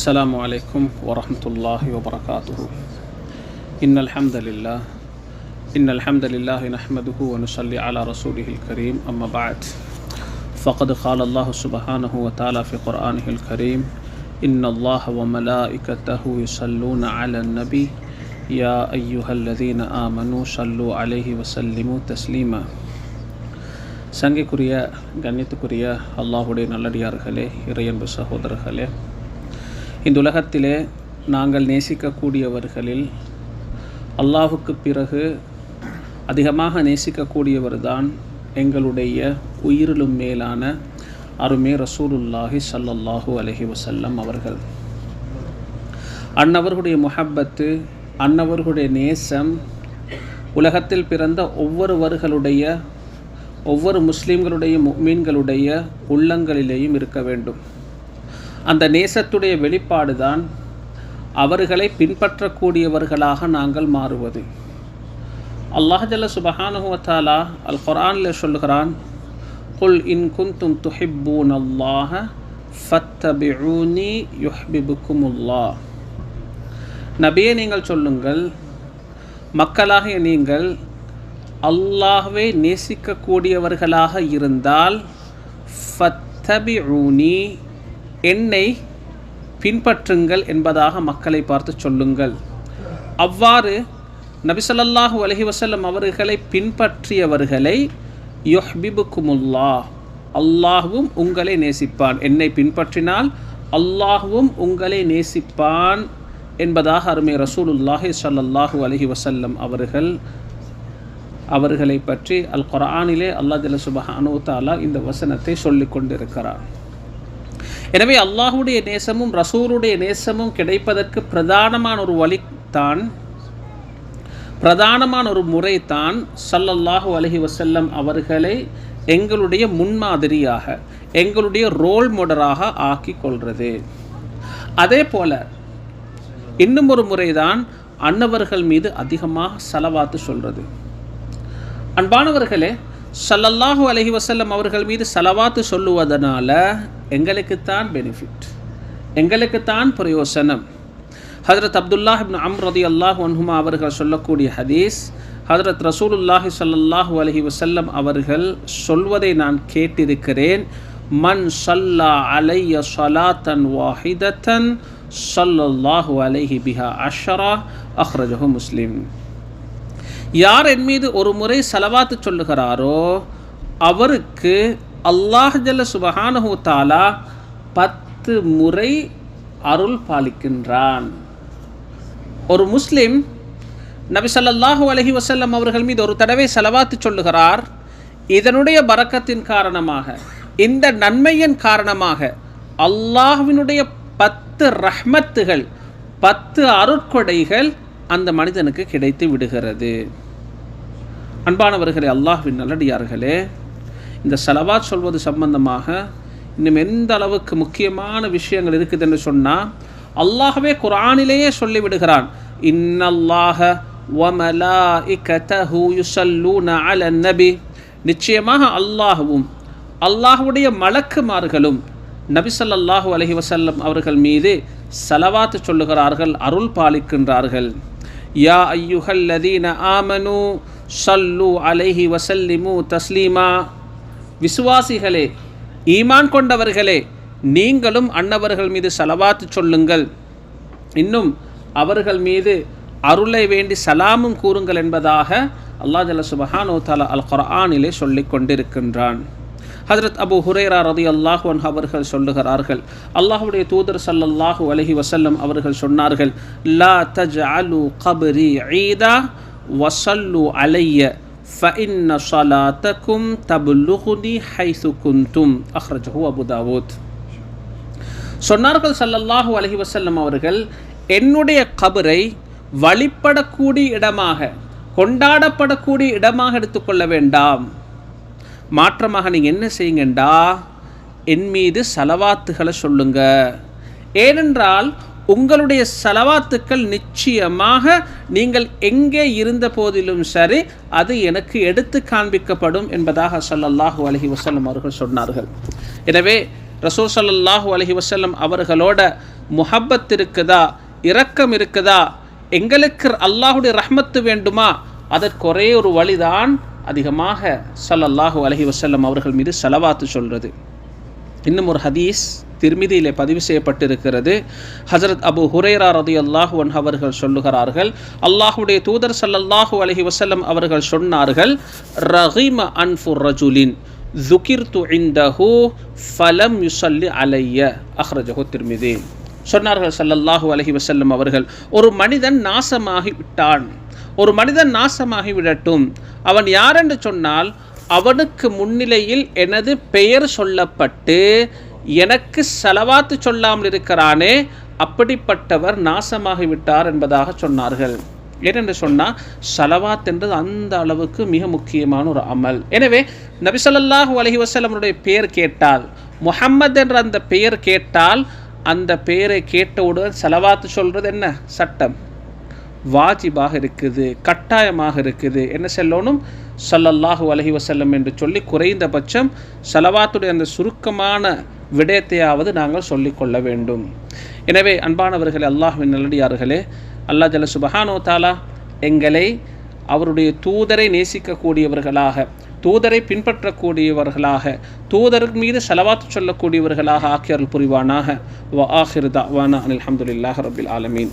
السلام عليكم ورحمة الله وبركاته. إن الحمد لله نحمده ونصلي على رسوله الكريم. أما بعد فقد قال الله سبحانه وتعالى في قرآنه الكريم: إن الله وملائكته يصلون على النبي يا أيها الذين آمنوا صلوا عليه وسلموا تسليما. சங்கைக்குரிய கண்ணியத்துக்குரிய அல்லாஹுடைய நல்லடியார்களே, இறையன்பு சகோதரர்களே, இந்த உலகத்திலே நாங்கள் நேசிக்கக்கூடியவர்களில் அல்லாஹுக்கு பிறகு அதிகமாக நேசிக்கக்கூடியவர் தான் எங்களுடைய உயிரிலும் மேலான அருமே ரசூலுல்லாஹி ஸல்லல்லாஹு அலைஹி வஸல்லம் அவர்கள். அன்னவர்களுடைய முஹப்பத்து, அன்னவர்களுடைய நேசம் உலகத்தில் பிறந்த ஒவ்வொரு முஸ்லீம்களுடைய முஃமின்களுடைய உள்ளங்களிலேயும் இருக்க வேண்டும். அந்த நேசத்துடைய வெளிப்பாடு தான் அவர்களை பின்பற்றக்கூடியவர்களாக நாங்கள் மாறுவது. அல்லாஹ் ஜல்ல சுப்ஹானஹு வ தஆலா அல் குர்ஆனில் சொல்கிறான்: குல் இன் குன்தும் துஹிப்பூனல்லாஹ ஃபத்தபிஊனி யுஹ்பிபுக்குமுல்லாஹ். நபியே, நீங்கள் சொல்லுங்கள், மக்களாகிய நீங்கள் அல்லாஹ்வை நேசிக்கக்கூடியவர்களாக இருந்தால் ஃபத்தபிஊனி, என்னை பின்பற்றுங்கள் என்பதாக மக்களை பார்த்து சொல்லுங்கள். அவ்வாறு நபி ஸல்லல்லாஹு அலைஹி வஸல்லம் அவர்களை பின்பற்றியவர்களை யுஹ்பிபுக்குமுல்லாஹ், அல்லாஹ்வும் உங்களை நேசிப்பான். என்னை பின்பற்றினால் அல்லாஹ்வும் உங்களை நேசிப்பான் என்பதாக அருமை ரசூலுல்லாஹி ஸல்லல்லாஹு அலைஹி வஸல்லம் அவர்களை பற்றி அல் குர்ஆனிலே அல்லாஹ் ஜல்ல சுப்ஹானஹு வ தஆலா இந்த வசனத்தை சொல்லிக் கொண்டிருக்கிறார். எனவே அல்லாஹுடைய நேசமும் ரசூலுடைய நேசமும் கிடைப்பதற்கு பிரதானமான ஒரு முறைதான் ஸல்லல்லாஹு அலைஹி வஸல்லம் அவர்களை எங்களுடைய முன்மாதிரியாக, எங்களுடைய ரோல் மாடலாக ஆக்கி கொள்வது. அதே போல இன்னும் ஒரு முறைதான் அன்னவர்கள் மீது அதிகமாக ஸலவாத்து சொல்கிறது. அன்பானவர்களே, ஸல்லல்லாஹு அலைஹி வஸல்லம் அவர்கள் மீது ஸலவாத்து சொல்லுவதனால எங்களுக்குத்தான் பெனிஃபிட், எங்களுக்குத்தான் பிரயோசனம். ஹஜ்ரத் அப்துல்லாஹ் இப்னு அம்ர் ரலியல்லாஹு அன்ஹுமா அவர்கள் சொல்லக்கூடிய ஹதீஸ், ஹஜ்ரத் ரசூலுல்லாஹி ஸல்லல்லாஹு அலைஹி வஸல்லம் அவர்கள் சொல்வதை நான் கேட்டிருக்கிறேன்: மன் ஸல்லா அலைய ஸலாத்தன் வாஹிதத்தன் ஸல்லல்லாஹு அலைஹி பிஹா அஷ்ரா, அக்ரஜஹு முஸ்லிம். யார் என் மீது ஒரு முறை ஸலவாத்து சொல்லுகிறாரோ அவருக்கு அல்லாஹ் ஜல்ல சுப்ஹானஹு வ தஆலா 10 முறை அருள் பாலிக்கின்றான். ஒரு முஸ்லிம் நபி ஸல்லல்லாஹு அலைஹி வஸல்லம் அவர்கள் மீது ஒரு தடவை ஸலவாத்து சொல்லுகிறார். இதனுடைய பரக்கத்தின் காரணமாக, இந்த நன்மையின் காரணமாக அல்லாஹ்வினுடைய 10 ரஹ்மத்துகள், 10 அருட்கொடைகள் அந்த மனிதனுக்கு கிடைத்து விடுகிறது. அன்பானவர்களே, அல்லாஹ்வின் நல்லடியார்களே, இந்த ஸலவாத் சொல்வது சம்பந்தமாக இன்னும் எந்த அளவுக்கு முக்கியமான விஷயங்கள் இருக்குது என்று சொன்னால், அல்லாஹ்வே குர்ஆனிலேயே சொல்லிவிடுகிறான்: இன்னல்லாஹ வ மலாயிகதஹு யுஸல்லூன அலன் நபி. நிச்சயமாக அல்லாஹ்வும் அல்லாஹ்வுடைய மலக்குமார்களும் நபி ஸல்லல்லாஹு அலைஹி வஸல்லம் அவர்கள் மீது ஸலவாத் சொல்லுகிறார்கள், அருள் பாலிக்கின்றார்கள். யா அய்யுஹல்லதீன ஆமனு ஸல்லு அலைஹி வஸல்லிமு தஸ்லீமா. விசுவாசிகளே, ஈமான் கொண்டவர்களே, நீங்களும் அன்னவர்கள் மீது ஸலவாத் சொல்லுங்கள், இன்னும் அவர்கள் மீது அருளை வேண்டி சலாமும் கூறுங்கள் என்பதாக அல்லாஹ் ஜல்ல சுப்ஹானஹு வ தஆலா அல் குர்ஆனிலே சொல்லிக் கொண்டிருக்கின்றான். ஹஜ்ரத் அபூ ஹுரைரா ரலியல்லாஹு அன்ஹு அவர்கள் சொல்லுகிறார்கள், அல்லாஹ்வுடைய தூதர் ஸல்லல்லாஹு அலைஹி வஸல்லம் அவர்கள் சொன்னார்கள்: லா தஜ்அலு கப்ரி ஈதா வஸல்லு அலைய ஃபஇன்ன ஸலாத்தக்கும் தப்லுகுனி ஹைஸு குன்தும், அக்ரஜஹு அபூ தாவூத். சொன்னார்கள் ஸல்லல்லாஹு அலைஹி வஸல்லம் அவர்கள், என்னுடைய கபரை வழிபடக்கூடிய இடமாக, கொண்டாடப்படக்கூடிய இடமாக எடுத்துக்கொள்ள வேண்டாம். மாற்றமாக நீங்கள் என்ன செய்யுங்கண்டா, என் மீது ஸலவாத்துகளை சொல்லுங்க. ஏனென்றால் உங்களுடைய ஸலவாத்துக்கள் நிச்சயமாக நீங்கள் எங்கே இருந்த போதிலும் சரி அது எனக்கு எடுத்து காண்பிக்கப்படும் என்பதாக ஸல்லல்லாஹு அலைஹி வஸல்லம் அவர்கள் சொன்னார்கள். எனவே ரசூல் ஸல்லல்லாஹு அலைஹி வஸல்லம் அவர்களோட முஹப்பத் இருக்குதா, இரக்கம் இருக்குதா, எங்களுக்கு அல்லாஹுடைய ரஹ்மத்து வேண்டுமா, அதற்கு ஒரே ஒரு வழிதான் அதிகமாக ஸல்லல்லாஹு அலைஹி வஸல்லம் அவர்கள் மீது ஸலவாத்து சொல்கிறது. இன்னும் ஒரு ஹதீஸ் திர்மிதியிலே பதிவு செய்யப்பட்டிருக்கிறது. ஹஜரத் அபு ஹுரைரா ரலியல்லாஹு அன்ஹு அவர்கள் சொல்லுகிறார்கள், அல்லாஹுடைய தூதர் ஸல்லல்லாஹு அலைஹி வஸல்லம் அவர்கள் சொன்னார்கள், ரகிம அன்ஃபு ரஜுலின் ذُكِرْتُ عِنْدَهُ فَلَمْ يُصَلِّ عَلَيَّ அக்ரஜஹு திர்மிதி. சொன்னார்கள் ஸல்லல்லாஹு அலைஹி வஸல்லம் அவர்கள், ஒரு மனிதன் நாசமாகி விட்டான், ஒரு மனிதன் நாசமாகி விடட்டும், அவன் யாரென்று சொன்னால் அவனுக்கு முன்னிலையில் எனது பெயர் சொல்லப்பட்டு எனக்கு ஸலவாத்து சொல்லாமல் இருக்கிறானே, அப்படிப்பட்டவர் நாசமாகிவிட்டார் என்பதாக சொன்னார்கள். ஏனென்று சொன்னால் ஸலவாத் என்றது அந்த அளவுக்கு மிக முக்கியமான ஒரு அமல். எனவே நபி ஸல்லல்லாஹு அலைஹி வஸல்லமுடைய பெயர் கேட்டால், முஹம்மது என்ற அந்த பெயர் கேட்டால், அந்த பெயரை கேட்டவுடன் ஸலவாத்து சொல்கிறது என்ன சட்டம், வாஜிபாக இருக்குது, கட்டாயமாக இருக்குது. என்ன சொல்லணும், ஸல்லல்லாஹு அலைஹி வஸல்லம் என்று சொல்லி குறைந்தபட்சம் ஸலவாத்துடைய அந்த சுருக்கமான விடயத்தையாவது நாங்கள் சொல்லிக்கொள்ள வேண்டும். எனவே அன்பானவர்களே, அல்லாஹ்வின் நல்லடியார்களே, அல்லாஹ் ஜல்ல சுப்ஹானஹு வ தஆலா எங்களை அவருடைய தூதரை நேசிக்கக்கூடியவர்களாக, தூதரை பின்பற்றக்கூடியவர்களாக, தூதர் மீது ஸலவாத்து சொல்லக்கூடியவர்களாக ஆக்கியருள் புரிவானாக. வ ஆகிரு தஅவானா அல்ஹம்துலில்லாஹி ரப்பில் ஆலமீன்.